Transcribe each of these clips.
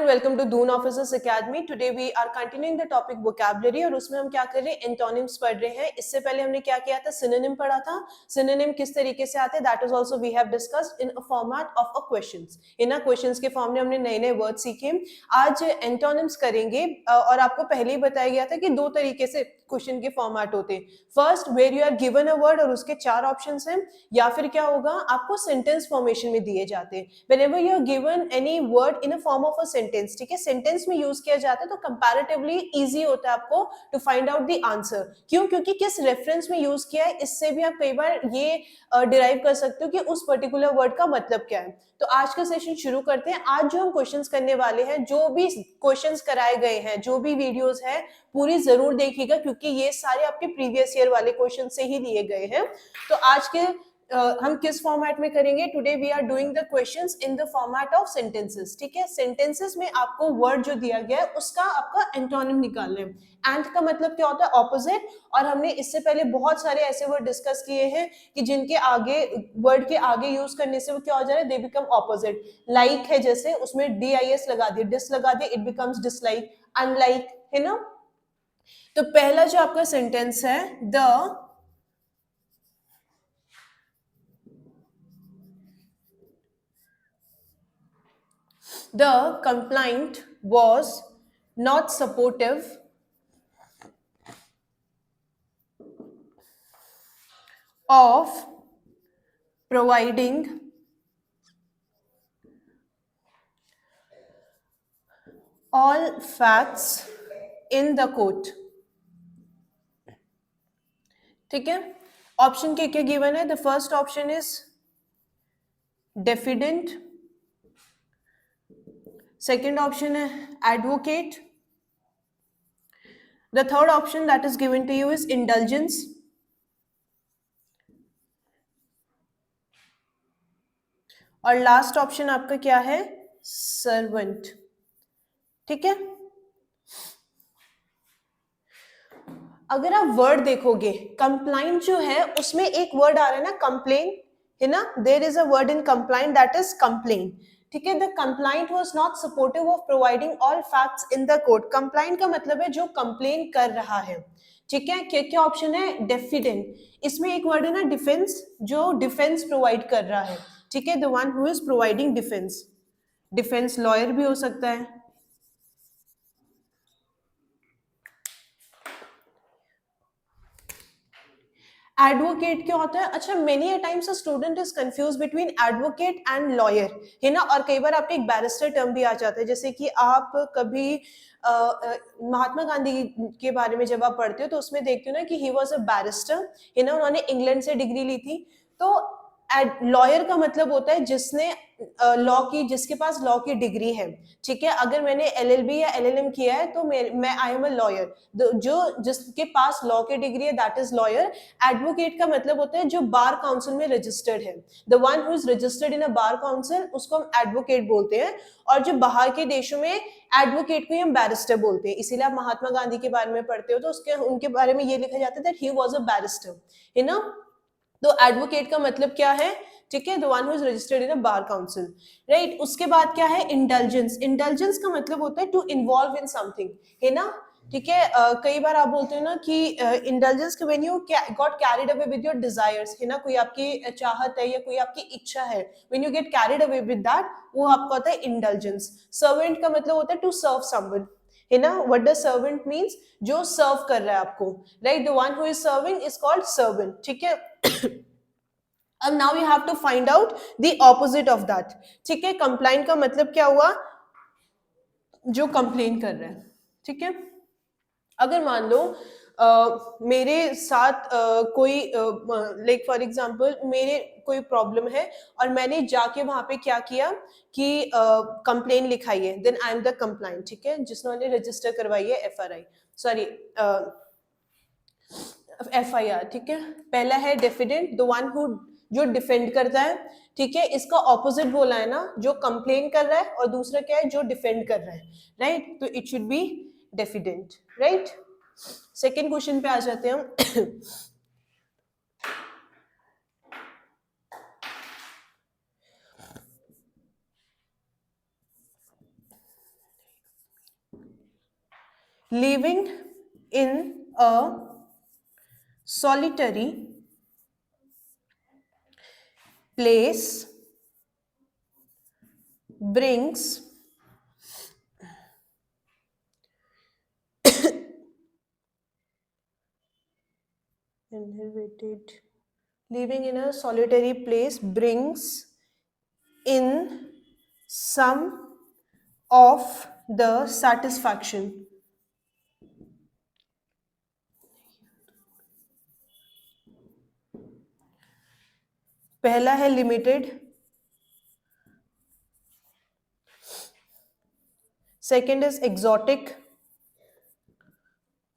And welcome to Doon officers academy. Today we are continuing the topic vocabulary और उसमें हम क्या कर रहे हैं, एंटोनिम्स पढ़ रहे हैं। इससे पहले हमने क्या किया था, सिनोनिम पढ़ा था। सिनोनिम किस तरीके से आते हैं, that is also we have discussed in a format of a questions. इन क्वेश्चंस के फॉर्म में हमने नए नए वर्ड सीखे। आज एंटोनिम्स करेंगे और आपको पहले ही बताया गया था कि दो तरीके से क्वेश्चन के फॉर्मेट होते हैं। First, where you are given a word और उसके चार ऑप्शंस हैं, या फिर क्या होगा, आपको सेंटेंस फॉर्मेशन में दिए जाते हैं। Whenever you are given any word in a form of a sentence, ठीक है, सेंटेंस में यूज किया जाता है तो कंपैरेटिवली इजी होता है आपको to find out the answer. क्यों? क्योंकि किस रेफरेंस में यूज किया है, इससे भी आप कई बार ये डिराइव कर सकते हो कि उस पर्टिकुलर वर्ड का मतलब क्या है। तो आज का सेशन शुरू करते हैं। आज जो हम क्वेश्चंस करने वाले हैं, जो भी क्वेश्चंस कराए गए हैं, जो भी वीडियोस है, पूरी जरूर देखिएगा क्योंकि ये सारे आपके प्रीवियस ईयर वाले क्वेश्चन से ही लिए गए हैं। तो आज के हम किस फॉर्मेट में करेंगे, today we are doing the questions in the format of sentences. ठीक है, सेंटेंसेस में आपको वर्ड जो दिया गया है उसका आपका एंटोनिम निकालना है। एंट का मतलब क्या होता है, ऑपोजिट। और हमने इससे पहले बहुत सारे ऐसे वर्ड डिस्कस किए हैं कि जिनके आगे, वर्ड के आगे यूज करने से वो क्या हो जा रहा है, दे बिकम ऑपोजिट। लाइक है जैसे, उसमें DIS लगा दिया, डिस लगा दिया, इट बिकम्स डिसलाइक। अनलाइक है ना। तो पहला जो आपका सेंटेंस है, The complaint was not supportive of providing all facts in the court. ठीक है, ऑप्शन क्या क्या गिवन है। The first option is diffident, second option है advocate, the third option that is given to you is indulgence, और last option आपका क्या है, सर्वेंट। ठीक है, अगर आप वर्ड देखोगे, कंप्लाइंट जो है उसमें एक वर्ड आ रहा है ना, कंप्लेन, है ना। There is a word in complaint that is complain. ठीक है, the complaint was not supportive of providing all facts in the court. Complaint का मतलब है जो कंप्लेन कर रहा है। ठीक है, क्या क्या ऑप्शन है, डेफिडेंट, इसमें एक वर्ड है ना डिफेंस, जो डिफेंस प्रोवाइड कर रहा है। ठीक है, the one who is providing defence, defence lawyer भी हो सकता है। एडवोकेट क्या होता है, अच्छा, many a times a student is confuse between advocate and lawyer, है ना। और कई बार आपके एक बैरिस्टर टर्म भी आ जाता है, जैसे कि आप कभी महात्मा गांधी के बारे में जब आप पढ़ते हो तो उसमें देखते हो ना कि ही वॉज अ बैरिस्टर, है ना, उन्होंने इंग्लैंड से डिग्री ली थी। तो लॉयर का मतलब होता है जिसने लॉ की, जिसके पास लॉ की डिग्री है। ठीक है, अगर मैंने LLB या LLM किया है तो मैं आई एम अ लॉयर। जो जिसके पास लॉ की डिग्री है दैट इज लॉयर। एडवोकेट का मतलब होता है जो बार काउंसिल में रजिस्टर्ड है, the one who is registered in a bar council, उसको हम एडवोकेट बोलते हैं। और जो बाहर के देशों में एडवोकेट को हम बैरिस्टर बोलते हैं। इसीलिए आप महात्मा गांधी के बारे में पढ़ते हो तो उसके उनके बारे में ये लिखा जाता है that he was a barrister, है ना। तो एडवोकेट का मतलब क्या है, ठीक है, the one who is registered in a bar council, right. उसके बाद क्या है, इंडल्जेंस। इंडल्जेंस का मतलब होता है टू इन्वॉल्व इन समथिंग, है ना। ठीक है, कई बार आप बोलते हो ना कि indulgence when you got carried away with your desires, है ना, कोई आपकी चाहत है या कोई आपकी इच्छा है, when you get carried away with that, वो आपका होता है इंडल्जेंस। सर्वेंट का मतलब होता है टू सर्व समवन, है ना। व्हाट डज सर्वेंट मींस, जो सर्व कर रहा है आपको, right. The one who is serving is called servant. ठीक है, अब now you have to find out the opposite of that. ठीक है, कंप्लाइंट का मतलब क्या हुआ, जो कंप्लेन कर रहा है। ठीक है, अगर मान लो मेरे साथ कोई, लाइक फॉर एग्जांपल मेरे कोई प्रॉब्लम है और मैंने जाके वहां पे क्या किया कि कंप्लेन लिखाई है, then I am the complaint. ठीक है, जिसने रजिस्टर करवाई है FRI, सॉरी FIR। ठीक है, पहला है डेफिडेंट, द वन हु, जो डिफेंड करता है। ठीक है, इसका ऑपोजिट बोला है ना, जो कंप्लेन कर रहा है, और दूसरा क्या है, जो डिफेंड कर रहा है, राइट। तो it should be diffident, right. Second question पे आ जाते हैं हम। Living in a solitary place brings inhibited. Living in a solitary place brings in some of the satisfaction. पहला है limited, second is exotic,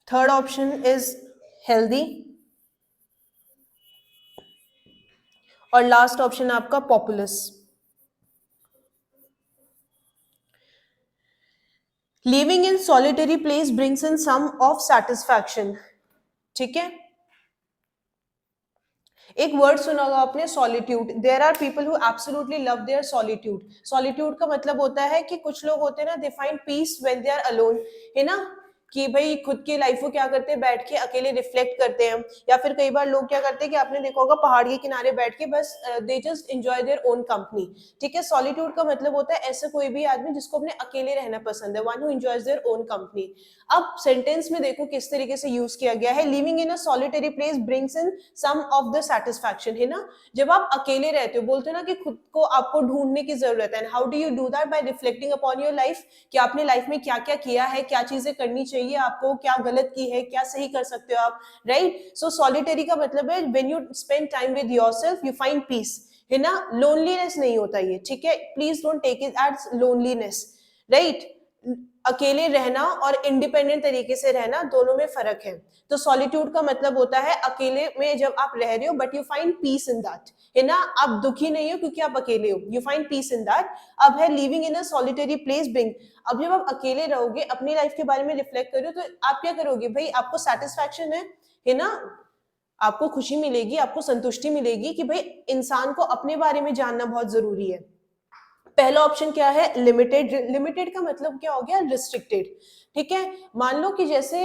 third option is healthy, और last option आपका populous. Living in solitary place brings in some of satisfaction. ठीक है, एक word सुना होगा आपने, solitude. There are people who absolutely love their solitude. Solitude का मतलब होता है कि कुछ लोग होते हैं ना, they find peace when they are alone, है ना, कि भाई खुद की लाइफ को क्या करते हैं, बैठ के अकेले रिफ्लेक्ट करते हैं. या फिर कई बार लोग क्या करते हैं कि आपने देखा होगा पहाड़ के किनारे बैठ के बस they just enjoy there own company. ठीक है, सॉलिट्यूड का मतलब होता है ऐसा कोई भी आदमी जिसको अपने अकेले रहना पसंद है, one who enjoys their own company. अब सेंटेंस में देखो किस तरीके से यूज किया गया है. Living in a solitary place brings in some of the satisfaction, है ना. जब आप अकेले रहते हो, बोलते हो ना कि खुद को आपको ढूंढने की जरूरत है. How do you do that? By reflecting upon your life, कि आपने लाइफ में क्या क्या किया है, क्या चीजें करनी चाहिए आपको, क्या गलत की है, क्या सही कर सकते हो आप. राइट. सो सॉलिटरी का मतलब है when you spend time with yourself you find peace, है ना. लोनलीनेस नहीं होता ये. ठीक है, please don't take it as loneliness. Right. अकेले रहना और इंडिपेंडेंट तरीके से रहना, दोनों में फर्क है. तो सॉलिट्यूड का मतलब होता है अकेले में जब आप रह रहे हो but you find piece in that, है ना. आप दुखी नहीं हो क्योंकि आप अकेले हो, you find piece in that. अब है living in a solitary place bring. अब जब आप अकेले रहोगे, अपनी लाइफ के बारे में रिफ्लेक्ट करो, तो आप क्या करोगे भाई, आपको सेटिस्फैक्शन है ना, आपको खुशी मिलेगी, आपको संतुष्टि मिलेगी कि भाई इंसान को अपने बारे में जानना बहुत जरूरी है. पहला ऑप्शन क्या है, लिमिटेड. लिमिटेड का मतलब क्या हो गया, रिस्ट्रिक्टेड. ठीक है, मान लो कि जैसे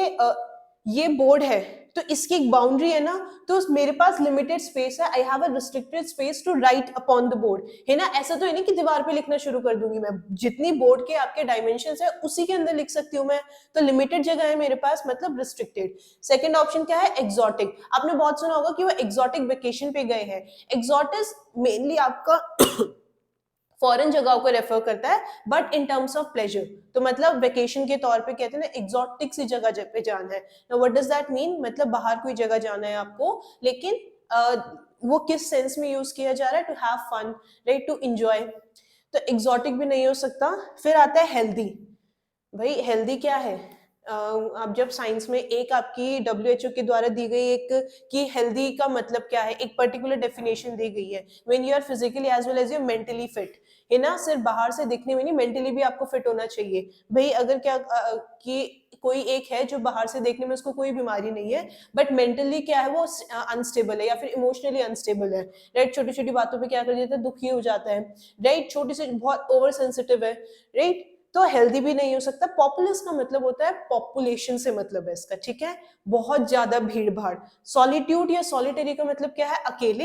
ये बोर्ड है, तो इसकी एक बाउंड्री है ना, तो मेरे पास लिमिटेड स्पेस है, I have a restricted space to write upon the board, है ना. ऐसा तो है नहीं कि दीवार पे लिखना शुरू कर दूंगी मैं, जितनी बोर्ड के आपके डायमेंशंस है उसी के अंदर लिख सकती हूँ मैं. तो लिमिटेड जगह है मेरे पास, मतलब रिस्ट्रिक्टेड. सेकंड ऑप्शन क्या है, एक्सोटिक. आपने बहुत सुना होगा कि वो एक्सोटिक वेकेशन पे गए हैं. एक्सोटिक मेनली आपका फॉरेन जगहों को रेफर करता है, but in terms of pleasure. तो मतलब वेकेशन के तौर पे कहते हैं ना, एक्सोटिक सी जगह पे जाना है. Now what does that mean, मतलब बाहर कोई जगह जाना है आपको, लेकिन वो किस सेंस में यूज किया जा रहा है, to have fun, right, to enjoy. तो एक्सोटिक भी नहीं हो सकता. फिर आता है हेल्दी. भाई हेल्दी क्या है, अब जब साइंस में एक आपकी WHO के द्वारा दी गई एक कि हेल्दी का मतलब क्या है, एक पर्टिकुलर डेफिनेशन दी गई है, when you are physically as well as you mentally fit, है ना. सिर्फ बाहर से दिखने में नहीं, मेंटली भी आपको फिट होना चाहिए. भाई अगर क्या कि कोई एक है जो बाहर से देखने में उसको कोई बीमारी नहीं है, बट मेंटली क्या है, वो अनस्टेबल है या फिर इमोशनली अनस्टेबल है. राइट, छोटी छोटी बातों पे क्या कर देता है, दुखी हो जाता है. राइट, छोटी सी बहुत ओवर सेंसिटिव है. राइट, तो हेल्दी भी नहीं हो सकता. पॉपुलस का मतलब होता है पॉपुलेशन से मतलब है इसका. ठीक है, बहुत ज्यादा भीड़ भाड़. सॉलिट्यूड या सॉलिटरी का मतलब क्या है, अकेले,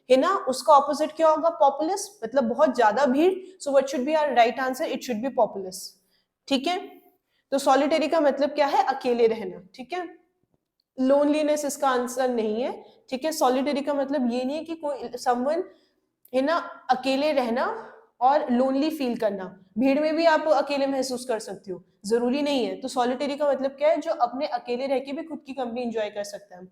है ना. उसका ऑपोजिट क्या होगा, पॉपुलस, मतलब बहुत ज्यादा भीड़. So what should be our right answer, it should be populous. ठीक है, तो सॉलिटरी का मतलब क्या है, अकेले रहना. ठीक है, लोनलीनेस इसका आंसर नहीं है. ठीक है, सॉलिटरी का मतलब ये नहीं है कि कोई समवन, है ना, अकेले रहना और लोनली फील करना. भीड़ में भी आप अकेले महसूस कर सकते हो, जरूरी नहीं है. तो सॉलिटरी का मतलब क्या है, जो अपने अकेले रह के भी खुद की कंपनी एंजॉय कर सकता है.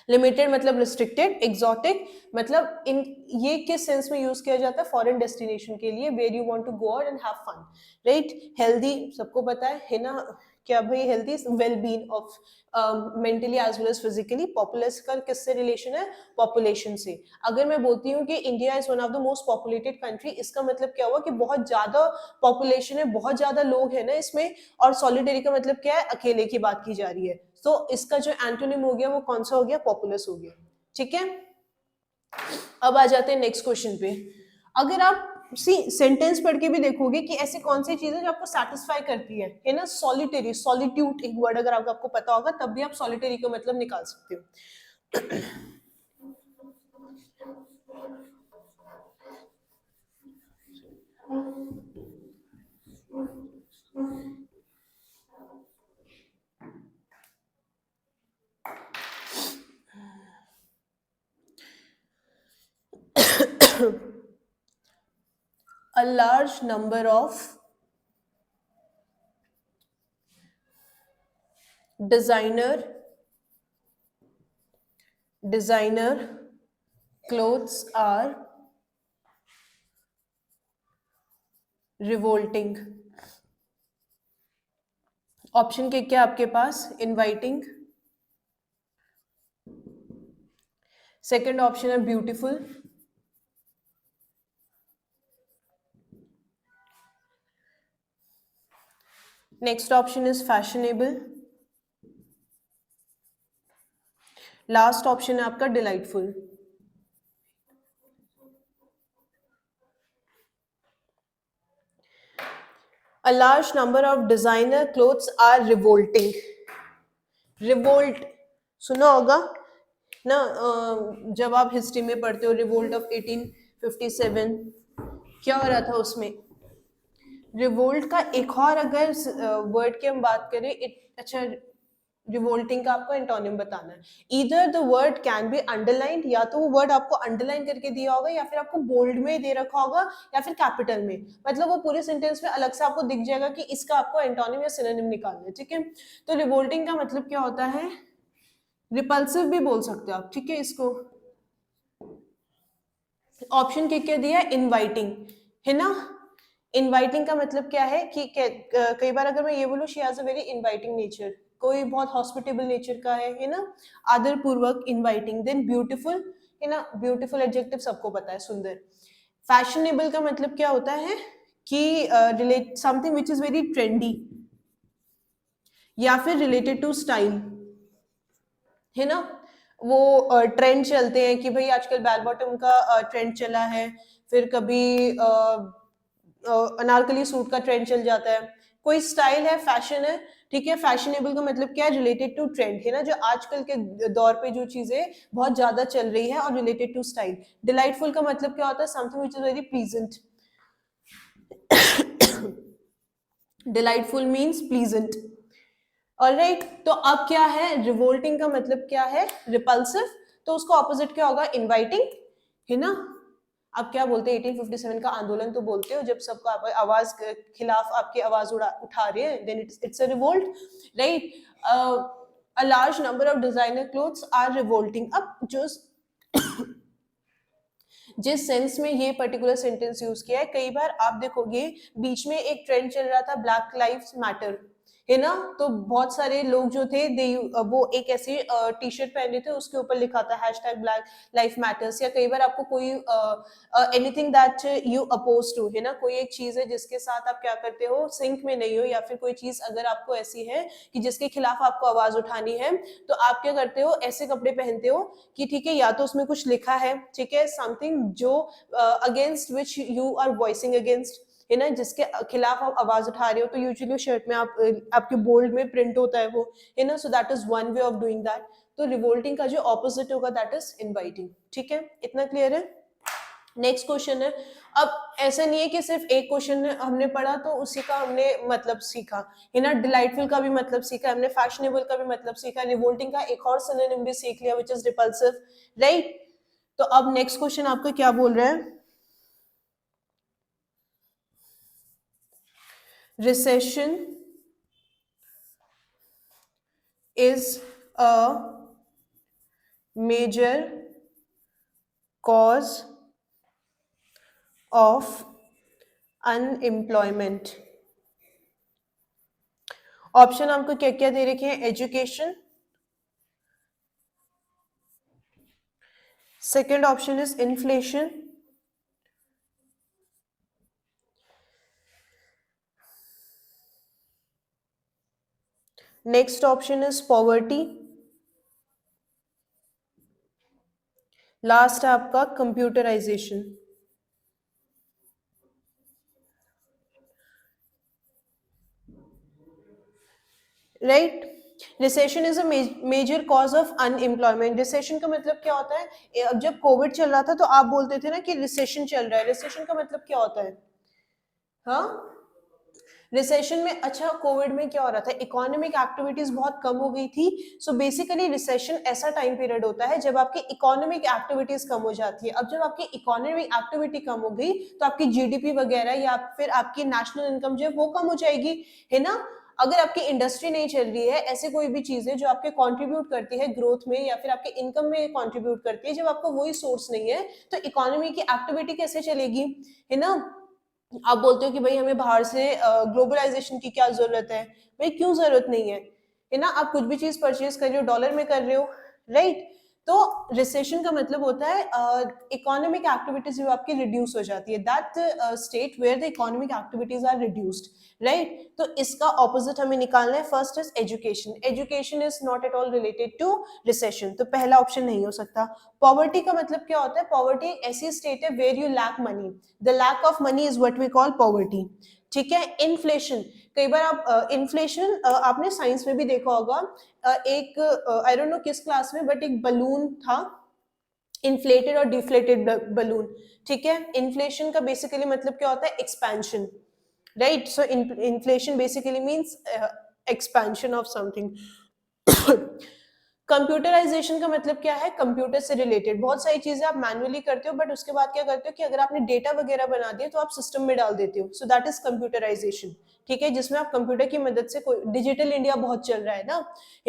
लिमिटेड मतलब रिस्ट्रिक्टेड. एक्सोटिक मतलब इन ये किस सेंस में यूज किया जाता है, फॉरेन डेस्टिनेशन के लिए, where you want to go out and have fun. Right. Healthy सबको पता है ना, क्या भाई, healthy well being of mentally as well as physically. Populous का किससे रिलेशन है, पॉपुलेशन से. अगर मैं बोलती हूँ कि India is one of the most populated country, इसका मतलब क्या हुआ कि बहुत ज्यादा पॉपुलेशन है, बहुत ज्यादा लोग है ना इसमें. और सॉलिटरी का मतलब क्या है, अकेले की बात की जा रही है. तो इसका जो एंटोनिम हो गया वो कौन सा हो गया, पॉपुलस हो गया. ठीक है, अब आ जाते हैं नेक्स्ट क्वेश्चन पे. अगर आप सी सेंटेंस पढ़ के भी देखोगे कि ऐसे कौन सी चीजें जो आपको सेटिस्फाई करती है ना। सॉलिटरी, सॉलिट्यूड एक वर्ड अगर आपको पता होगा तब भी आप सॉलिटरी का मतलब निकाल सकते हो। A large number of designer clothes are revolting. Option के क्या आपके पास? इनवाइटिंग, सेकंड ऑप्शन है beautiful, next option is fashionable, last option है आपका delightful. A large number of designer clothes are revolting. Revolt सुना होगा ना, जब आप हिस्ट्री में पढ़ते हो रिवोल्ट ऑफ 1857 क्या हो रहा था उसमें। रिवोल्ट का एक और अगर वर्ड की हम बात करें, अच्छा रिवोल्टिंग का आपको एंटोनिम बताना है। Either the word can be underlined, या तो वो वर्ड आपको अंडरलाइन करके दिया होगा या फिर आपको बोल्ड में दे रखा होगा या फिर कैपिटल में, मतलब वो पूरे सेंटेंस में अलग से आपको दिख जाएगा कि इसका आपको एंटोनिम या सिनोनिम निकालना है। ठीक है, तो रिवोल्टिंग का मतलब क्या होता है? रिपल्सिव भी बोल सकते हो आप। ठीक है, इसको ऑप्शन के क्या दिया? इनवाइटिंग, है ना। इनवाइटिंग का मतलब क्या है कि कई बार अगर मैं ये बोलूँ she has a very inviting nature, कोई बहुत हॉस्पिटेबल नेचर का है ना, आदर पूर्वक इनवाइटिंग। देन ब्यूटीफुल, है ना, ब्यूटीफुल एडजेक्टिव सबको पता है, सुंदर। फैशनेबल का मतलब क्या होता है कि relate something which is very trendy या फिर रिलेटेड टू स्टाइल, है ना। वो ट्रेंड चलते हैं कि भाई आजकल बेल बॉटम का ट्रेंड चला है, फिर कभी अनारकली सूट का ट्रेंड चल जाता है, कोई स्टाइल है, फैशन है। ठीक है, फैशनेबल का मतलब क्या है? रिलेटेड टू ट्रेंड, है ना, जो आजकल के दौर पे जो चीजें बहुत ज्यादा चल रही है, और रिलेटेड टू स्टाइल। डिलाइटफुल का मतलब क्या होता है? Something which is very pleasant. Delightful means pleasant. Alright, तो अब क्या है? रिवोल्टिंग का मतलब क्या है? रिपल्सिव। तो उसका ऑपोजिट क्या होगा? इनवाइटिंग, है ना। आप क्या बोलते हैं? 1857 का आंदोलन तो बोलते हो जब सबको आप आवाज खिलाफ आपकी आवाज उठा रहे हैं, then it's a revolt, right. A large number of designer clothes are revolting. अब जो जिस सेंस में ये पर्टिकुलर सेंटेंस यूज किया है, कई बार आप देखोगे बीच में एक ट्रेंड चल रहा था ब्लैक लाइव्स मैटर, है ना, तो बहुत सारे लोग जो थे वो एक ऐसे टी शर्ट पहने थे, उसके ऊपर लिखा था हैशटैग ब्लैक लाइफ मैटर्स। या कई बार आपको कोई anything that you oppose to, है ना, कोई एक चीज है जिसके साथ आप क्या करते हो, सिंक में नहीं हो, या फिर कोई चीज अगर आपको ऐसी है कि जिसके खिलाफ आपको आवाज उठानी है, तो आप क्या करते हो? ऐसे कपड़े पहनते हो कि ठीक है, या तो उसमें कुछ लिखा है, ठीक है, समथिंग जो against which you are voicing against, है ना, जिसके खिलाफ आप आवाज उठा रहे हो। तो यूजुअली शर्ट में आप आपके बोल्ड में प्रिंट होता है वो, है ना, so that is one way of doing that. तो रिवोल्टिंग का जो ऑपोजिट होगा दैट इज इनवाइटिंग। ठीक है, इतना क्लियर है। नेक्स्ट क्वेश्चन है। अब ऐसा नहीं है कि सिर्फ एक क्वेश्चन हमने पढ़ा तो उसी का हमने मतलब सीखा, है ना। डिलाइटफुल का भी मतलब सीखा हमने, फैशनेबल का भी मतलब सीखा, रिवोल्टिंग का एक और सिनोनिम भी सीख लिया विच इज रिपल्सिव, राइट। तो अब नेक्स्ट क्वेश्चन आपको क्या बोल रहा है? Recession is a major cause of unemployment। Option आपको क्या क्या दे रखे हैं? Education, second option is inflation, next option is poverty, last है आपका computerization. Right. Recession is a major cause of unemployment. Recession का मतलब क्या होता है? अब जब कोविड चल रहा था तो आप बोलते थे ना कि रिसेशन चल रहा है। रिसेशन का मतलब क्या होता है? हाँ, रिसेशन में, अच्छा कोविड में क्या हो रहा था? इकोनॉमिक एक्टिविटीज बहुत कम हो गई थी। सो बेसिकली रिसेशन ऐसा टाइम पीरियड होता है जब आपकी इकोनॉमिक एक्टिविटीज कम हो जाती है। अब जब आपकी इकोनॉमिक एक्टिविटी कम हो गई तो आपकी जीडीपी वगैरह या फिर आपकी नेशनल इनकम जो है वो कम हो जाएगी, है ना। अगर आपकी इंडस्ट्री नहीं चल रही है, ऐसे कोई भी चीजें जो आपके कंट्रीब्यूट करती है ग्रोथ में या फिर आपके इनकम में कंट्रीब्यूट करती है, जब आपको वही सोर्स नहीं है तो इकोनॉमी की एक्टिविटी कैसे चलेगी, है ना। आप बोलते हो कि भाई हमें बाहर से ग्लोबलाइजेशन की क्या जरूरत है? भाई क्यों जरूरत नहीं है ना। आप कुछ भी चीज परचेज कर रहे हो डॉलर में कर रहे हो, राइट। तो रिसेशन का मतलब होता है इकोनॉमिक एक्टिविटीज जो आपकी रिड्यूस हो जाती है, that state where the economic activities are reduced, right. तो इसका ऑपोजिट हमें निकालना है। First is education. Education is not at all related to recession, तो पहला ऑप्शन नहीं हो सकता। पॉवर्टी का मतलब क्या होता है? पॉवर्टी एक ऐसी स्टेट है where you lack money. The lack of money is what we call poverty, ठीक है। इन्फ्लेशन, कई बार आप इन्फ्लेशन आपने साइंस में भी देखा होगा। एक आई डोंट नो किस क्लास में, बट एक बलून था, इन्फ्लेटेड और डिफ्लेटेड बलून, ठीक है। इन्फ्लेशन का बेसिकली मतलब क्या होता है? Expansion, right. So inflation basically means expansion of something. Computerization का मतलब क्या है? कंप्यूटर से रिलेटेड बहुत सारी चीजें आप मैनुअली करते हो, बट उसके बाद क्या करते हो कि अगर आपने डेटा वगैरह बना दिया तो आप सिस्टम में डाल देते हो। सो दैट इज कंप्यूटराइजेशन, ठीक है। जिसमें आप कंप्यूटर की मदद से, कोई डिजिटल इंडिया बहुत चल रहा है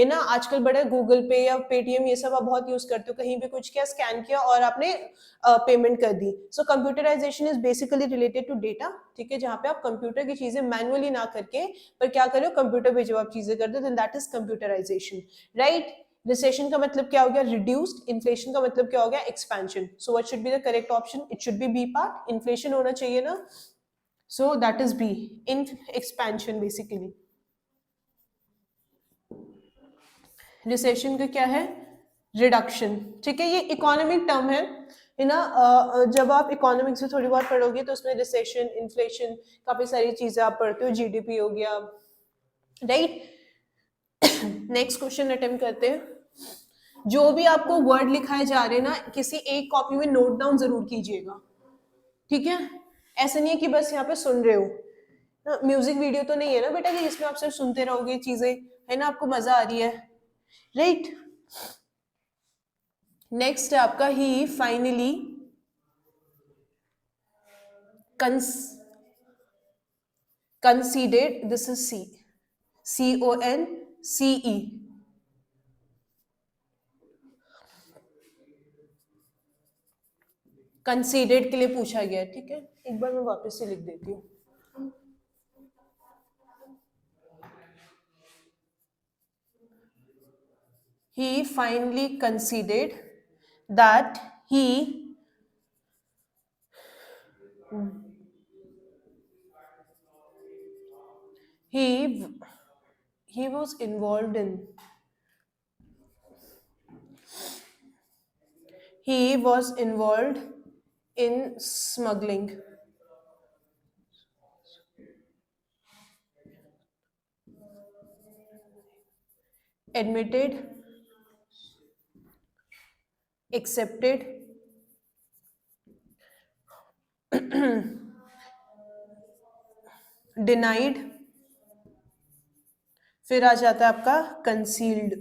ना आजकल। बड़ा गूगल पे या पेटीएम ये सब आप बहुत यूज करते हो, कहीं भी कुछ किया, स्कैन किया और आपने पेमेंट कर दी। So computerization is basically related to data, ठीक है, जहाँ पे आप कंप्यूटर की चीजें मैनुअली ना करके पर क्या करो, कंप्यूटर पे जब आप चीजें करते हो, then that is computerization, right. Recession का मतलब क्या हो गया? रिड्यूस्ड। इन्फ्लेशन का मतलब क्या हो गया? Expansion. So what should be the correct option? It should be B part, inflation होना चाहिए ना। So that is B, in expansion basically. Recession का क्या है? रिडक्शन, ठीक है। ये इकोनॉमिक टर्म है ना। जब आप इकोनॉमिक से थोड़ी बहुत पढ़ोगे तो उसमें रिसेशन, इन्फ्लेशन, काफी सारी चीजें आप पढ़ते हो, जीडीपी हो गया, राइट। नेक्स्ट क्वेश्चन अटेम्प्ट करते हैं। जो भी आपको वर्ड लिखाए जा रहे हैं ना, किसी एक कॉपी में नोट डाउन जरूर कीजिएगा, ठीक है। ऐसा नहीं है कि बस यहाँ पे सुन रहे हो ना। म्यूजिक वीडियो तो नहीं है ना बेटा कि इसमें आप सिर्फ सुनते रहोगे चीजें, है ना, आपको मजा आ रही है, राइट। नेक्स्ट है आपका he finally conceded, this is C, CONCE, conceded के लिए पूछा गया है, ठीक है। एक बार मैं वापस से लिख देती हूँ। He finally conceded that he he was involved in he was involved in smuggling, admitted, accepted, denied, फिर आ जाता है आपका concealed।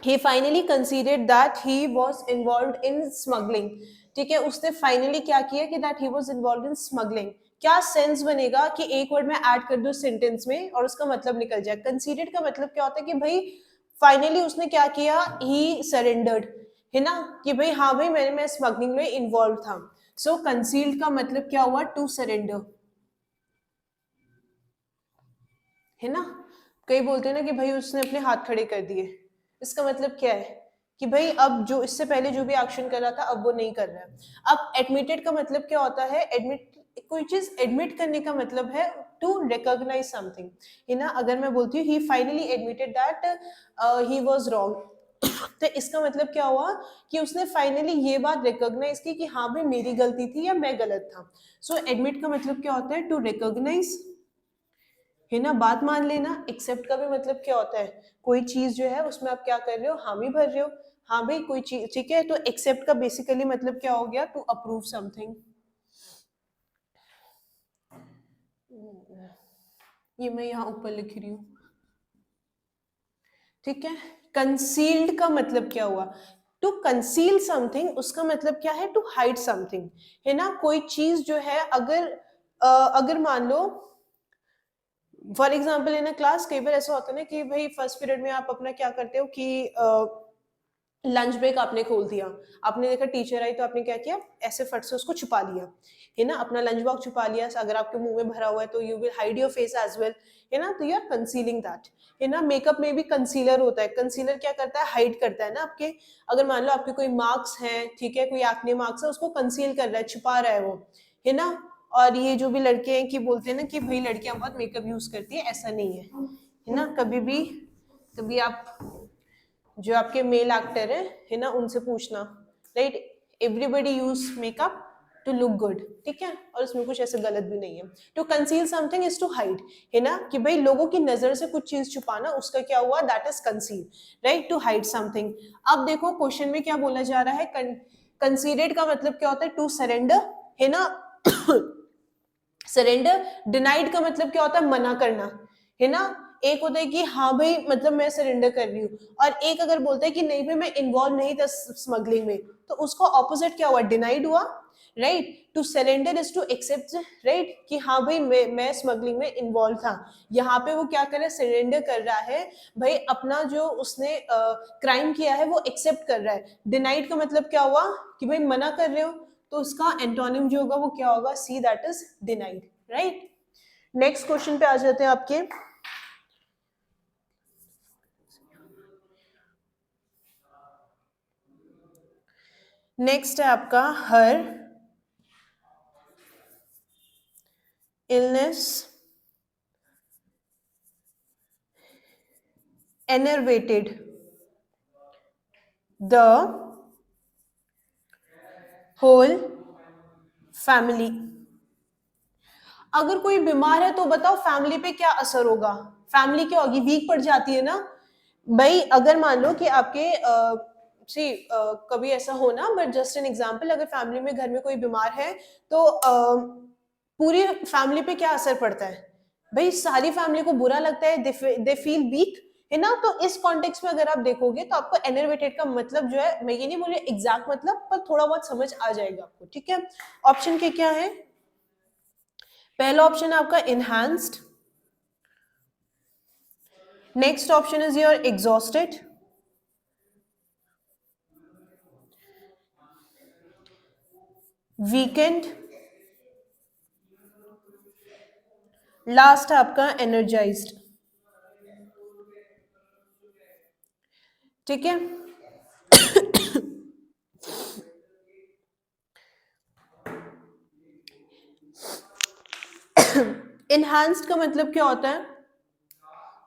He finally conceded that he was involved in smuggling, ठीक है। उसने फाइनली क्या किया कि that he was involved in smuggling। क्या सेंस बनेगा कि एक वर्ड में ऐड कर दो सेंटेंस में और उसका मतलब निकल जाए। कंसीडेड का मतलब क्या होता है कि भाई फाइनली उसने क्या किया? ही सरेंडर्ड, है ना, कि भाई हाँ भाई मैं स्मगलिंग में इन्वॉल्व था। सो कंसील्ड का मतलब क्या हुआ? टू सरेंडर, है ना। कई बोलते हैं ना कि भाई उसने अपने हाथ खड़े कर दिए। इसका मतलब क्या है? कि भाई अब जो इससे पहले जो भी एक्शन कर रहा था अब वो नहीं कर रहा है। अब एडमिटेड का मतलब क्या होता है? एडमिट, कोई चीज एडमिट करने का मतलब है टू रिकॉग्नाइज समथिंग, है ना। अगर मैं बोलती हूँ he finally admitted that he was wrong, तो इसका मतलब क्या हुआ कि उसने फाइनली ये बात रिकॉग्नाइज की कि हाँ भाई मेरी गलती थी या मैं गलत था. सो एडमिट का मतलब क्या होता है? टू रिकॉग्नाइज, है ना, बात मान लेना. एक्सेप्ट का भी मतलब क्या होता है? कोई चीज जो है उसमें आप क्या कर रहे हो? हामी भर रहे हो. हाँ भाई कोई चीज ठीक है. तो एक्सेप्ट का बेसिकली मतलब क्या हो गया? To approve something. ये मैं यहाँ ऊपर लिख रही हूँ, ठीक है. कंसील्ड का मतलब क्या हुआ? टू कंसील समथिंग, उसका मतलब क्या है? टू हाइड समथिंग, है ना. कोई चीज जो है अगर मान लो for example in a class, कई बार ऐसा होता है ना कि भाई फर्स्ट पीरियड में आप अपना क्या करते हो कि लंच ब्रेक आपने खोल दिया, आपने देखा टीचर आई तो आपने क्या किया? ऐसे फट से उसको छुपा लिया, है ना. अपना लंच बॉक्स छुपा लिया. अगर आपके मुंह में भरा हुआ है तो you will hide your face as well, है ना. तो यू आर कंसीलिंग दैट, है ना. मेकअप में भी कंसीलर होता है. कंसीलर क्या करता है? हाइड करता है ना आपके. अगर मान लो आपके कोई मार्क्स हैं, ठीक है, कोई एक्ने मार्क्स है, उसको कंसील कर रहा है, छुपा रहा है वो, है ना. और ये जो भी लड़के हैं कि बोलते हैं ना कि भाई लड़कियां बहुत मेकअप यूज करती है, ऐसा नहीं है ना. कभी आप जो आपके मेल एक्टर है ना, उनसे पूछना, right. Everybody use makeup to look good, ठीक है, और उसमें कुछ ऐसे गलत भी नहीं है. To conceal something is to hide, है ना, कि भाई लोगों की नजर से कुछ चीज छुपाना, उसका क्या हुआ? That is conceal, right. To hide something. अब देखो क्वेश्चन में क्या बोला जा रहा है? कंसीडेड का मतलब क्या होता है? टू सरेंडर, है ना. सरेंडर. डिनाइड का मतलब क्या होता है? मना करना, है ना. एक होता है कि हाँ भाई मतलब मैं सरेंडर कर रही हूँ, और एक अगर बोलता है कि नहीं भाई मैं इन्वॉल्व नहीं था स्मगलिंग में, तो उसको ऑपोजिट क्या हुआ? डिनाइड हुआ, right. To surrender is to accept, right, कि हाँ भाई मैं स्मगलिंग में इन्वॉल्व था. यहाँ पे वो क्या कर रहा है? सरेंडर कर रहा है भाई, अपना जो उसने क्राइम किया है वो एक्सेप्ट कर रहा है. डिनाइड का मतलब क्या हुआ? कि भाई मना कर रहे हो, तो उसका एंटोनिम जो होगा वो क्या होगा? C, that is denied, right. Next question पे आ जाते हैं आपके. नेक्स्ट है आपका her illness enervated the whole family. अगर कोई बीमार है तो बताओ फैमिली पे क्या असर होगा? फैमिली क्या होगी? वीक पड़ जाती है ना भाई. अगर मान लो कि आपके कभी ऐसा हो ना, बट जस्ट एन एग्जांपल, अगर फैमिली में घर में कोई बीमार है तो पूरी फैमिली पे क्या असर पड़ता है? भाई सारी फैमिली को बुरा लगता है, दे फील वीक, है ना. तो इस कॉन्टेक्स्ट में अगर आप देखोगे तो आपको एनर्वेटेड का मतलब जो है, मैं ये नहीं बोल रही एग्जैक्ट मतलब, पर थोड़ा बहुत समझ आ जाएगा आपको, ठीक है. ऑप्शन के क्या है? पहला ऑप्शन है आपका enhanced. Next option is your exhausted. Weekend. Last है आपका एनर्जाइज्ड, ठीक है. इनहैंस्ड का मतलब क्या होता है?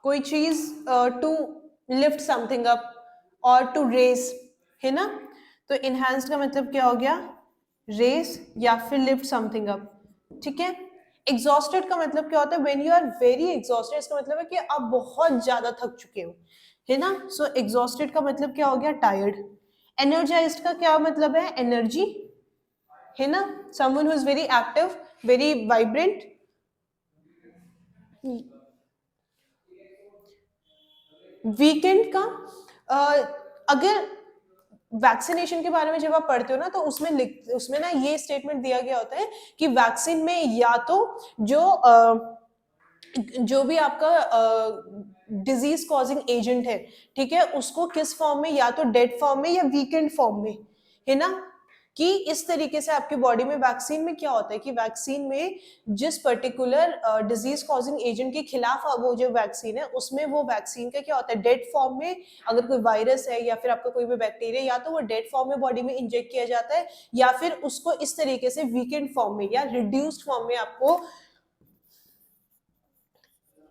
कोई चीज टू लिफ्ट समथिंग अप और टू रेस, है ना. तो इनहैंस्ड का मतलब क्या हो गया? रेस या फिर लिफ्ट समथिंग अप, ठीक है. एग्जॉस्टेड का मतलब क्या होता है? When you are very exhausted, इसका मतलब है कि आप बहुत ज्यादा थक चुके हो, है ना. सो एग्जॉस्टेड का मतलब क्या हो गया? टायर्ड. एनर्जाइज्ड का क्या मतलब है? एनर्जी, है ना. Someone who is very active, very vibrant. Weekend का अगर वैक्सीनेशन के बारे में जब आप पढ़ते हो ना, तो उसमें ना ये स्टेटमेंट दिया गया होता है कि वैक्सीन में या तो जो भी आपका डिजीज कॉजिंग एजेंट है, ठीक है, उसको किस फॉर्म में, या तो डेड फॉर्म में या वीकेंड फॉर्म में, है ना. कि इस तरीके से आपके बॉडी में वैक्सीन में क्या होता है कि वैक्सीन में जिस पर्टिकुलर डिजीज कॉजिंग एजेंट के खिलाफ वो जो वैक्सीन है, उसमें वो वैक्सीन का क्या होता है? डेड फॉर्म में. अगर कोई वायरस है या फिर आपका कोई भी बैक्टीरिया, या तो वो डेड फॉर्म में बॉडी में इंजेक्ट किया जाता है, या फिर उसको इस तरीके से वीकेंड फॉर्म में या रिड्यूस्ड फॉर्म में आपको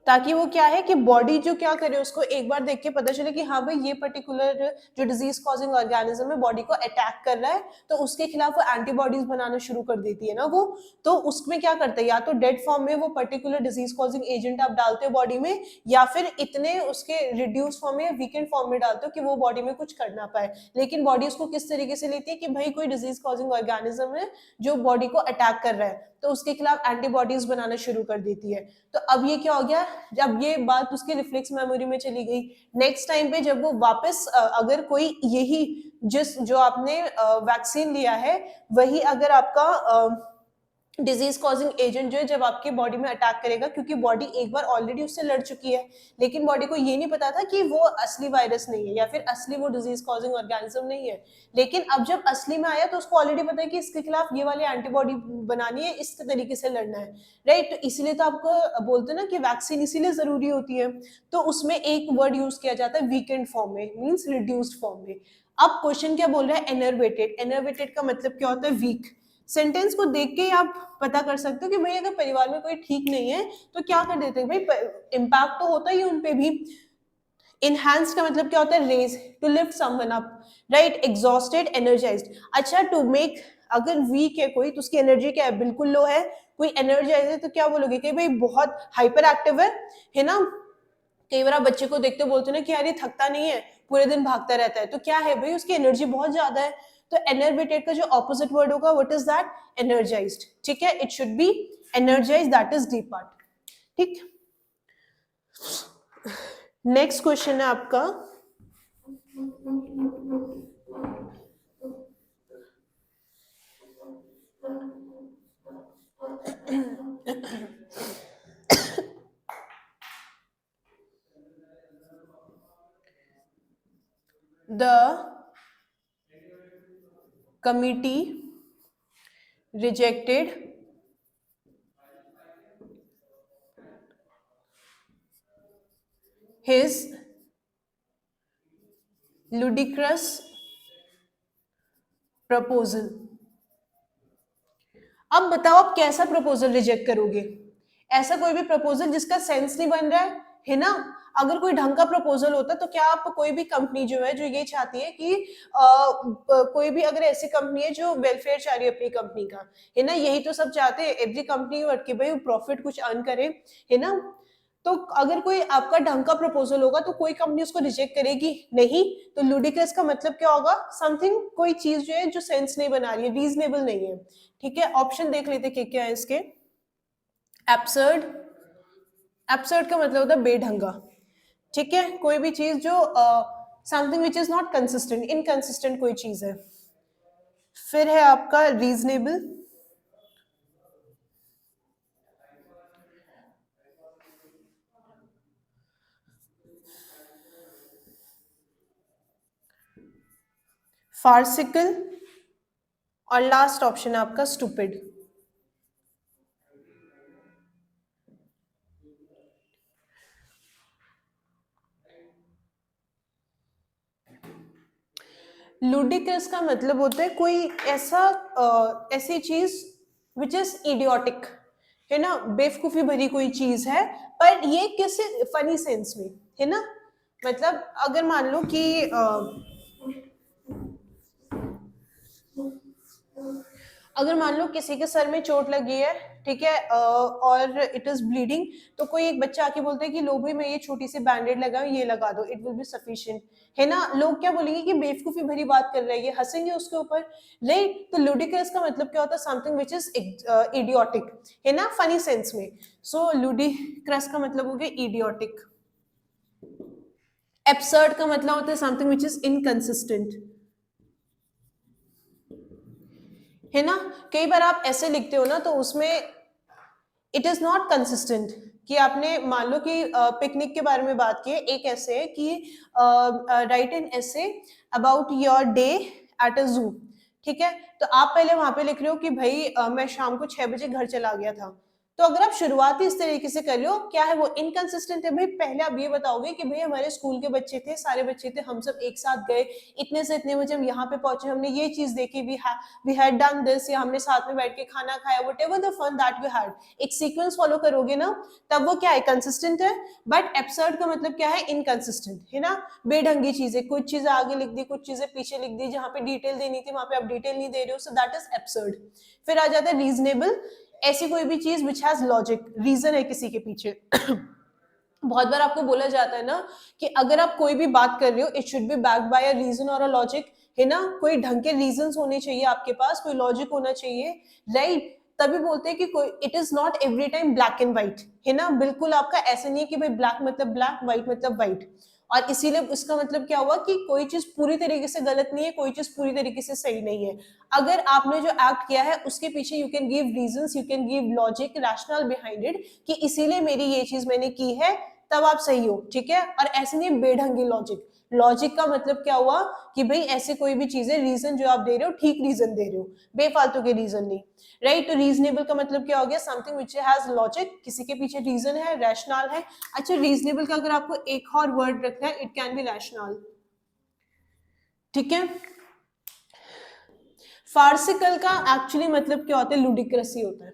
ताकि वो क्या है कि बॉडी जो क्या करे उसको एक बार देख के पता चले कि हाँ भाई ये पर्टिकुलर जो डिजीज कॉजिंग ऑर्गेनिज्म है बॉडी को अटैक कर रहा है, तो उसके खिलाफ वो एंटीबॉडीज बनाना शुरू कर देती है ना वो। तो उसमें क्या करता है, या तो डेड फॉर्म में वो पर्टिकुलर डिजीज कॉजिंग एजेंट आप डालते हो बॉडी में, या फिर इतने उसके रिड्यूस फॉर्म में या वीकेंड फॉर्म में डालते हो कि वो बॉडी में कुछ कर ना पाए। लेकिन बॉडी उसको किस तरीके से लेती है कि भाई कोई डिजीज कॉजिंग ऑर्गेनिज्म है जो बॉडी को अटैक कर रहा है, तो उसके खिलाफ एंटीबॉडीज बनाना शुरू कर देती है। तो अब ये क्या हो गया, जब ये बात उसके रिफ्लेक्स मेमोरी में चली गई, नेक्स्ट टाइम पे जब वो वापस अगर कोई यही जो आपने वैक्सीन लिया है वही अगर आपका डिजीज कॉजिंग एजेंट जो है जब आपकी बॉडी में अटैक करेगा, क्योंकि बॉडी एक बार ऑलरेडी उससे लड़ चुकी है, लेकिन बॉडी को ये नहीं पता था कि वो असली वायरस नहीं है या फिर असली वो डिजीज कॉजिंग ऑर्गेनिज्म नहीं है। लेकिन अब जब असली में आया तो उसको ऑलरेडी पता है कि इसके खिलाफ ये वाली एंटीबॉडी बनानी है, इस तरीके से लड़ना है, राइट। तो इसीलिए तो आपको बोलते हैं ना कि वैक्सीन इसीलिए जरूरी होती है। तो उसमें एक वर्ड यूज किया जाता है वीकेंड फॉर्म में, मीन्स रिड्यूस्ड फॉर्म में। अब क्वेश्चन क्या बोल रहा है, एनर्वेटेड। एनर्वेटेड का मतलब क्या होता है, वीक। सेंटेंस को देख के ही आप पता कर सकते हो कि भाई अगर परिवार में कोई ठीक नहीं है तो क्या कर देते हैं भाई, इम्पैक्ट तो होता ही है उनपे भी। इनहैंस का मतलब क्या होता है, raise, to lift someone up, right. Exhausted, energized. अच्छा, टू मेक, अगर वीक है कोई तो उसकी एनर्जी क्या है, बिल्कुल लो है। कोई एनर्जाइज है तो क्या बोलोगे कि भाई बहुत हाइपर एक्टिव है ना। कई बार आप बच्चे को देखते बोलते हो ना कि यार ये थकता नहीं है, पूरे दिन भागता रहता है, तो क्या है भाई, उसकी एनर्जी बहुत ज्यादा है। तो एनर्वेटेड का जो ऑपोजिट वर्ड होगा, व्हाट इज दैट, एनर्जाइज्ड। ठीक है, it should B energised, that is D part. ठीक। नेक्स्ट क्वेश्चन है आपका, the committee rejected his ludicrous proposal। अब बताओ आप कैसा प्रपोजल रिजेक्ट करोगे, ऐसा कोई भी प्रपोजल जिसका सेंस नहीं बन रहा है ना। अगर कोई ढंग का प्रपोजल होता तो क्या आप, कोई भी कंपनी जो है जो ये चाहती है कि कोई भी अगर ऐसी कंपनी है जो वेलफेयर चाह रही है अपनी कंपनी का, है ना, यही तो सब चाहते हैं एवरी कंपनी कि भाई प्रॉफिट कुछ अर्न करे, है ना। तो अगर कोई आपका ढंग का प्रपोजल होगा तो कोई कंपनी उसको रिजेक्ट करेगी नहीं। तो लुडिक्रस का मतलब क्या होगा, समथिंग, कोई चीज जो है जो सेंस नहीं बना रही है, रीजनेबल नहीं है। ठीक है, ऑप्शन देख लेते क्या क्या है इसके। एब्सर्ड, एब्सर्ड का मतलब होता है बेढंगा। ठीक है, कोई भी चीज जो something which is not consistent, inconsistent कोई चीज है। फिर है आपका रीजनेबल, फार्सिकल, और लास्ट ऑप्शन है आपका स्टूपिड। लुडिक्रस का मतलब होता है कोई ऐसा ऐसी चीज विच इज इडियोटिक, है ना, बेवकूफी भरी कोई चीज है, पर ये किसी फनी सेंस में, है ना। मतलब अगर मान लो कि अगर मान लो किसी के सर में चोट लगी है, ठीक है, और इट इज ब्लीडिंग, तो कोई एक बच्चा आके बोलता है कि लो भाई मैं ये छोटी सी बैंडेड लगाऊं, ये लगा दो, इट विल बी सफिशिएंट, है ना। लोग क्या बोलेंगे कि बेवकूफी भरी बात कर रहे हैं, हंसेंगे उसके ऊपर, राइट। तो लुडिक्रस का मतलब क्या होता है, समथिंग विच इज इडियोटिक, है ना, फनी सेंस में। सो लुडिक्रस का मतलब हो गया इडियोटिक। एब्सर्ड का मतलब होता है समथिंग विच इज इनकंसिस्टेंट, है ना। कई बार आप ऐसे लिखते हो ना तो उसमें इट इज नॉट कंसिस्टेंट, कि आपने मान लो कि पिकनिक के बारे में बात की है, एक ऐसे है कि राइट एन ऐसे about your day at a जू। ठीक है, तो आप पहले वहां पे लिख रहे हो कि भाई मैं शाम को 6 बजे घर चला गया था, तो अगर आप शुरुआत ही इस तरीके से कर रहे हो, क्या है वो इनकंसिस्टेंट है। भाई पहले आप ये बताओगे कि भाई हमारे स्कूल के बच्चे थे, सारे बच्चे थे, हम सब एक साथ गए, इतने से इतने बजे हम यहाँ पे पहुंचे, हमने ये चीज देखी, वी हैड डन दिस, या हमने साथ में बैठ के खाना खाया, whatever the fun that we had, एक सीक्वेंस फॉलो करोगे ना, तब वो क्या है, कंसिस्टेंट है। बट एब्सर्ड का मतलब क्या है, इनकंसिस्टेंट है ना, बेढंगी चीजें, कुछ चीजें आगे लिख दी, कुछ चीजें पीछे लिख दी, जहां पे डिटेल देनी थी वहां पे आप डिटेल नहीं दे रहे हो, सो दैट इज एब्सर्ड। फिर आ जाता है रीजनेबल, ऐसी कोई भी चीज विच हैज लॉजिक, रीजन है किसी के पीछे। बहुत बार आपको बोला जाता है ना कि अगर आप कोई भी बात कर रहे हो, it should be backed by a reason और अ लॉजिक, है ना, कोई ढंग के रीजन होने चाहिए आपके पास, कोई लॉजिक होना चाहिए, राइट। तभी बोलते हैं कि कोई, it is not every time black and white, है ना, बिल्कुल आपका ऐसा नहीं है कि भाई ब्लैक मतलब ब्लैक, व्हाइट मतलब व्हाइट। और इसीलिए इसका मतलब क्या हुआ कि कोई चीज पूरी तरीके से गलत नहीं है, कोई चीज पूरी तरीके से सही नहीं है। अगर आपने जो एक्ट किया है उसके पीछे you can give reasons, you can give logic, rational behind it, कि इसीलिए मेरी ये चीज मैंने की है, तब आप सही हो, ठीक है। और ऐसे नहीं बेढंगी लॉजिक, लॉजिक का मतलब क्या हुआ कि भाई ऐसे कोई भी चीजें, रीजन जो आप दे रहे हो ठीक रीजन दे रहे हो, बेफालतू के रीजन नहीं, राइट। तो रीजनेबल का मतलब क्या हो गया, समथिंग विच हैज लॉजिक, किसी के पीछे रीजन है, रैशनल है। अच्छा, रीजनेबल का अगर आपको एक और वर्ड रखना है, इट कैन बी रैशनल, ठीक है। फार्सिकल का एक्चुअली मतलब क्या होता है, लुडिक्रसी होता है,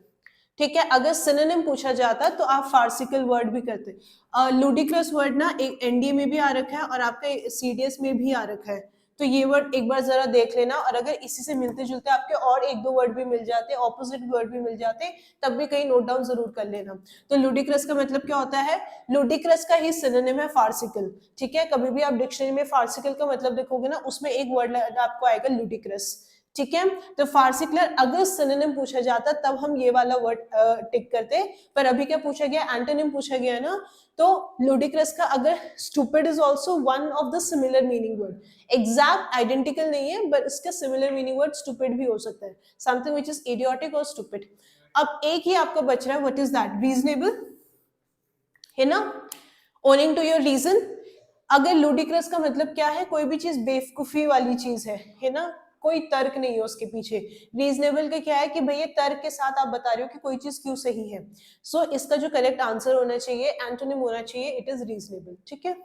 ठीक है। अगर सिनोनिम पूछा जाता तो आप फार्सिकल वर्ड भी करते। लुडिक्रस वर्ड ना एक एनडीए में भी आ रखा है और आपका सीडीएस में भी आ रखा है, तो ये वर्ड एक बार जरा देख लेना। और अगर इसी से मिलते जुलते आपके और एक दो वर्ड भी मिल जाते, ऑपोजिट वर्ड भी मिल जाते, तब भी कहीं नोट डाउन जरूर कर लेना। तो लुडिक्रस का मतलब क्या होता है, लुडिक्रस का ही सिनोनिम है फार्सिकल, ठीक है। कभी भी आप डिक्शनरी में फार्सिकल का मतलब देखोगे ना, उसमें एक वर्ड आपको आएगा लुडिक्रस, ठीक है। तो फार्सिकुलर अगर सिनोनिम पूछा जाता तब हम ये वाला वर्ड टिक करते, पर अभी क्या पूछा गया, एंटोनिम पूछा गया है ना। तो लुडिक्रस का अगर stupid is also one of the similar meaning word, exact identical नहीं है, बट इसका सिमिलर मीनिंग वर्ड स्टूपिड भी हो सकता है, समथिंग व्हिच इज इडियोटिक और स्टूपिड। अब एक ही आपका बच रहा है, व्हाट इज दैट, रीजनेबल, है ना, ओनिंग टू योर रीजन। अगर लुडिक्रस का मतलब क्या है, कोई भी चीज बेवकूफी वाली चीज है ना, कोई तर्क नहीं है उसके पीछे। रीजनेबल का क्या है कि भैया तर्क के साथ आप बता रहे हो कि कोई चीज क्यों सही है। सो इसका जो करेक्ट आंसर होना चाहिए, एंटोनिम होना चाहिए, इट इज रीजनेबल, ठीक है।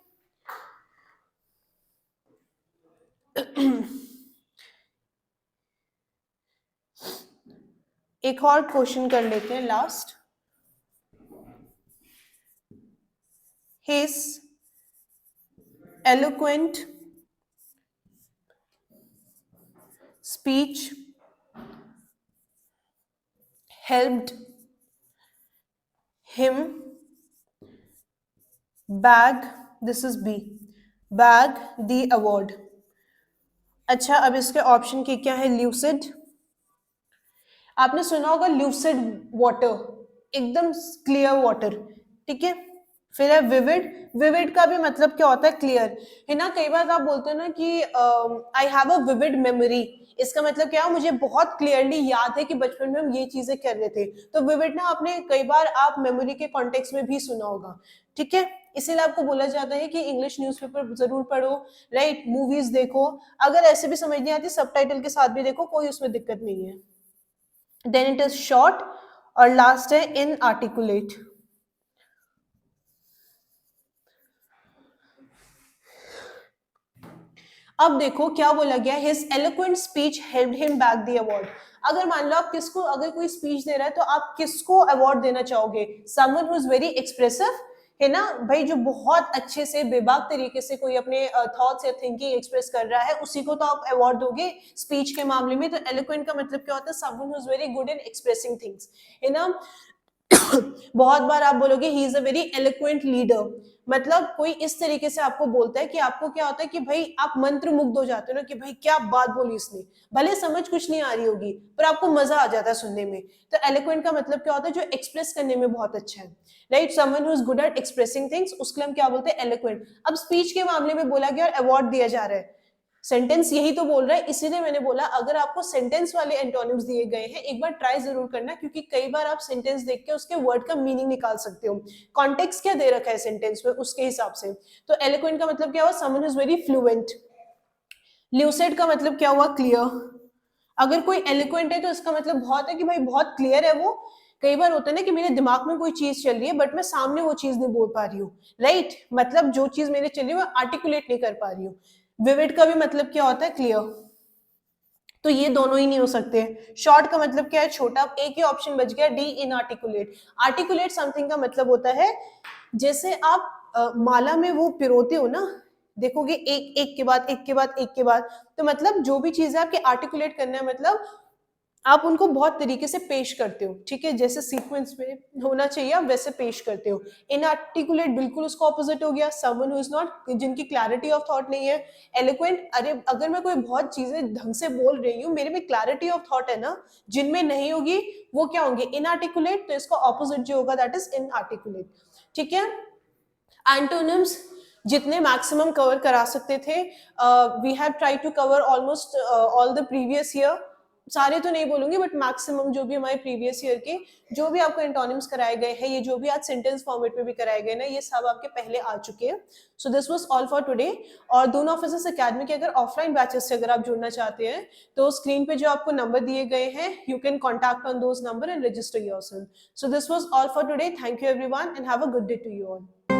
एक और क्वेश्चन कर लेते हैं last. His eloquent speech helped him bag, this is B, bag the award। अच्छा, अब इसके ऑप्शन की क्या है, ल्यूसिड, आपने सुना होगा ल्यूसिड वाटर, एकदम क्लियर वाटर, ठीक है। फिर है विविड, विविड का भी मतलब क्या होता है, क्लियर, है ना। कई बार आप बोलते हो ना कि आई हैव अ विविड मेमोरी, इसका मतलब क्या है, मुझे बहुत क्लियरली याद है कि बचपन में हम ये चीजें कर रहे थे। तो विविड ना आपने कई बार आप मेमोरी के कॉन्टेक्स्ट में भी सुना होगा, ठीक है। इसीलिए आपको बोला जाता है कि इंग्लिश न्यूज़पेपर जरूर पढ़ो, राइट, मूवीज देखो, अगर ऐसे भी समझ नहीं आती सबटाइटल के साथ भी देखो, कोई उसमें दिक्कत नहीं है। देन इट इज शॉर्ट, और लास्ट है इनआर्टिकुलेट। अब देखो क्या बोला गया, his eloquent speech helped him back the award. अगर मान लो आप किसको, अगर कोई स्पीच दे रहा है तो आप किसको अवार्ड देना चाहोगे, someone who is very expressive, है ना भाई, जो बहुत अच्छे से बेबाक तरीके से कोई अपने थॉट्स या थिंकिंग एक्सप्रेस कर रहा है, उसी को तो आप अवार्ड दोगे स्पीच के मामले में। तो एलोक्वेंट का मतलब क्या होता है, someone who is very good in expressing things, है ना। बहुत बार आप बोलोगे he is a very eloquent leader, मतलब कोई इस तरीके से आपको बोलता है कि आपको क्या होता है कि भाई आप मंत्र मुग्ध हो जाते हो ना, कि भाई क्या बात बोली इसने, भले समझ कुछ नहीं आ रही होगी पर आपको मजा आ जाता है सुनने में। तो एलोक्वेंट का मतलब क्या होता है, जो एक्सप्रेस करने में बहुत अच्छा है, right, someone who is good at expressing things, उसके लिए हम क्या बोलते हैं, एलोक्वेंट। अब स्पीच के मामले में बोला गया और अवार्ड दिया जा रहा है, सेंटेंस यही तो बोल रहा है, इसीलिए मैंने बोला अगर आपको सेंटेंस वाले एंटोनिम्स दिए गए हैं एक बार ट्राई जरूर करना, क्योंकि कई बार आप सेंटेंस देख के उसके वर्ड का मीनिंग निकाल सकते हो, कॉन्टेक्स्ट क्या दे रखा है सेंटेंस में उसके हिसाब से। तो एलोक्वेंट का मतलब क्या हुआ, someone is very fluent. Lucid का मतलब क्या हुआ, क्लियर। अगर कोई एलोक्वेंट है तो इसका मतलब बहुत है कि भाई बहुत क्लियर है वो, कई बार होता है ना कि मेरे दिमाग में कोई चीज चल रही है बट मैं सामने वो चीज नहीं बोल पा रही हूँ, राइट? मतलब जो चीज मेरे चल रही है वो आर्टिकुलेट नहीं कर पा रही हूँ। विविड का भी मतलब क्या होता है? क्लियर। तो ये दोनों ही नहीं हो सकते। शॉर्ट का मतलब क्या है? छोटा। अब एक ही ऑप्शन बच गया, डी, इनआर्टिकुलेट। आर्टिकुलेट समथिंग का मतलब होता है जैसे आप माला में वो पिरोते हो ना, देखोगे एक एक के बाद एक के बाद एक के बाद, तो मतलब जो भी चीज है आपके आर्टिकुलेट करना है, मतलब आप उनको बहुत तरीके से पेश करते हो, ठीक है? जैसे सीक्वेंस में होना चाहिए आप वैसे पेश करते हो। इनआर्टिकुलेट बिल्कुल उसका ऑपोजिट हो गया, समवन हु इज नॉट, जिनकी क्लैरिटी ऑफ थॉट नहीं है। एलोक्वेंट, अरे अगर मैं कोई बहुत चीजें ढंग से बोल रही हूँ, मेरे में क्लैरिटी ऑफ थॉट है ना, जिनमें नहीं होगी वो क्या होंगे? इनआर्टिकुलेट। तो इसका ऑपोजिट जो होगा दैट इज इनआर्टिकुलेट, ठीक है? एंटोनिम्स जितने मैक्सिमम कवर करा सकते थे, we have try to cover almost all the previous year. सारे तो नहीं बोलूंगी बट मैक्सिमम जो भी हमारे प्रीवियस ईयर के जो भी आपको एंटोनिम्स कराए गए हैं, ये जो भी आज सेंटेंस फॉर्मेट में भी कराए गए ना, ये सब आपके पहले आ चुके हैं। सो this was all for today. और दोनों ऑफिसर्स एकेडमी के अगर ऑफलाइन बैचेस से अगर आप जुड़ना चाहते हैं तो स्क्रीन पे जो आपको नंबर दिए गए हैं, you can contact on those numbers and register yourself. So this was all for today. Thank you everyone and have a good day to you all.